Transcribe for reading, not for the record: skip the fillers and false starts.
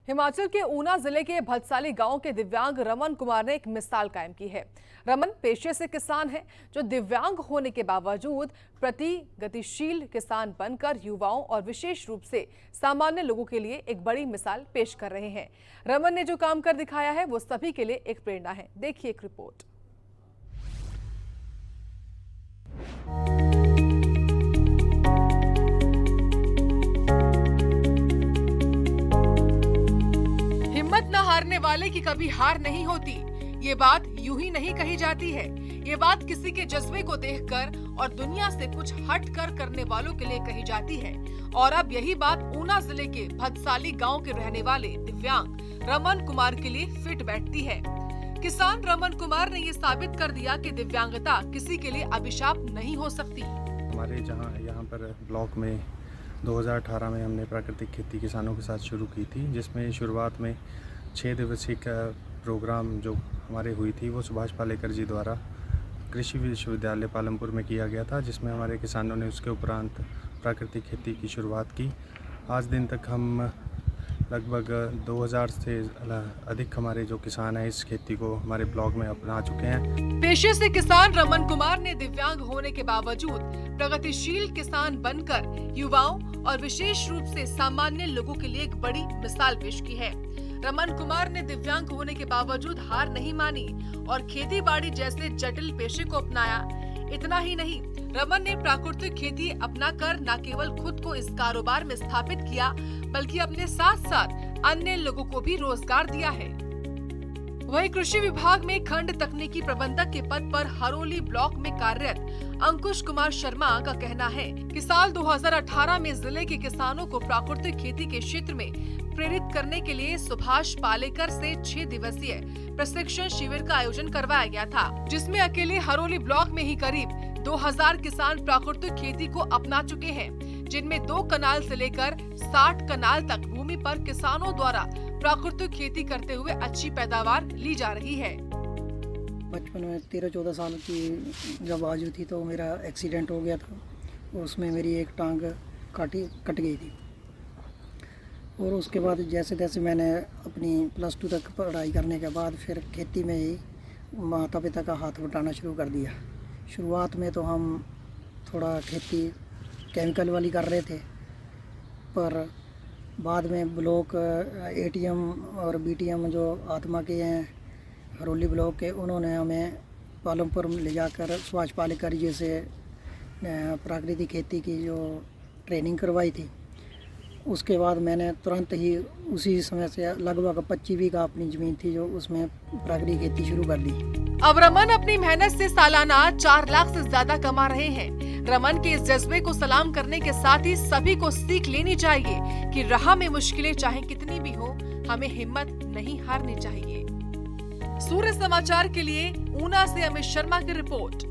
हिमाचल के ऊना जिले के भटसाली गांव के दिव्यांग रमन कुमार ने एक मिसाल कायम की है। रमन पेशे से किसान हैं, जो दिव्यांग होने के बावजूद गतिशील किसान बनकर युवाओं और विशेष रूप से सामान्य लोगों के लिए एक बड़ी मिसाल पेश कर रहे हैं। रमन ने जो काम कर दिखाया है वो सभी के लिए एक प्रेरणा है। देखिए एक रिपोर्ट। हिम्मत न हारने वाले की कभी हार नहीं होती, ये बात यूं ही नहीं कही जाती है। ये बात किसी के जज्बे को देखकर और दुनिया से कुछ हट कर करने वालों के लिए कही जाती है। और अब यही बात ऊना जिले के भटसाली गांव के रहने वाले दिव्यांग रमन कुमार के लिए फिट बैठती है। किसान रमन कुमार ने ये साबित कर दिया कि दिव्यांगता किसी के लिए अभिशाप नहीं हो सकती। हमारे यहाँ पर ब्लॉक में 2018 में हमने प्राकृतिक खेती किसानों के साथ शुरू की थी, जिसमें शुरुआत में 6 दिवसीय का प्रोग्राम जो हमारे हुई थी वो सुभाष पालेकर जी द्वारा कृषि विश्वविद्यालय पालमपुर में किया गया था, जिसमें हमारे किसानों ने उसके उपरांत प्राकृतिक खेती की शुरुआत की। आज दिन तक हम लगभग 2000 से अधिक हमारे जो किसान हैं इस खेती को हमारे ब्लॉक में अपना चुके हैं। पेशे से किसान रमन कुमार ने दिव्यांग होने के बावजूद प्रगतिशील किसान बनकर युवाओं और विशेष रूप से सामान्य लोगों के लिए एक बड़ी मिसाल पेश की है। रमन कुमार ने दिव्यांग होने के बावजूद हार नहीं मानी और खेती बाड़ी जैसे जटिल पेशे को अपनाया। इतना ही नहीं, रमन ने प्राकृतिक खेती अपनाकर न केवल खुद को इस कारोबार में स्थापित किया, बल्कि अपने साथ साथ अन्य लोगों को भी रोजगार दिया है। वहीं कृषि विभाग में खंड तकनीकी प्रबंधक के पद पर हरोली ब्लॉक में कार्यरत अंकुश कुमार शर्मा का कहना है कि साल 2018 में जिले के किसानों को प्राकृतिक खेती के क्षेत्र में प्रेरित करने के लिए सुभाष पालेकर से 6 दिवसीय प्रशिक्षण शिविर का आयोजन करवाया गया था, जिसमें अकेले हरोली ब्लॉक में ही करीब 2000 किसान प्राकृतिक खेती को अपना चुके हैं, जिनमें 2 कनाल से लेकर 60 कनाल तक भूमि पर किसानों द्वारा प्राकृतिक खेती करते हुए अच्छी पैदावार ली जा रही है। बचपन में 13-14 साल की जब आयु थी तो मेरा एक्सीडेंट हो गया था, उसमें मेरी एक टांग कट गई थी। और उसके बाद जैसे तैसे मैंने अपनी +2 तक पढ़ाई करने के बाद फिर खेती में ही माता पिता का हाथ बटाना शुरू कर दिया। शुरुआत में तो हम थोड़ा खेती केमिकल वाली कर रहे थे, पर बाद में ब्लॉक ATM और BTM जो आत्मा के हैं हरोली ब्लॉक के, उन्होंने हमें पालमपुर में ले जाकर सुभाष पालेकर जी से प्राकृतिक खेती की जो ट्रेनिंग करवाई थी। उसके बाद मैंने तुरंत ही उसी समय से लगभग 25 बीघा अपनी ज़मीन थी जो उसमें प्राकृतिक खेती शुरू कर दी। अब रमन अपनी मेहनत से सालाना 4 लाख से ज्यादा कमा रहे हैं। रमन के इस जज्बे को सलाम करने के साथ ही सभी को सीख लेनी चाहिए कि राह में मुश्किलें चाहे कितनी भी हो, हमें हिम्मत नहीं हारनी चाहिए। सूर्य समाचार के लिए ऊना से अमित शर्मा की रिपोर्ट।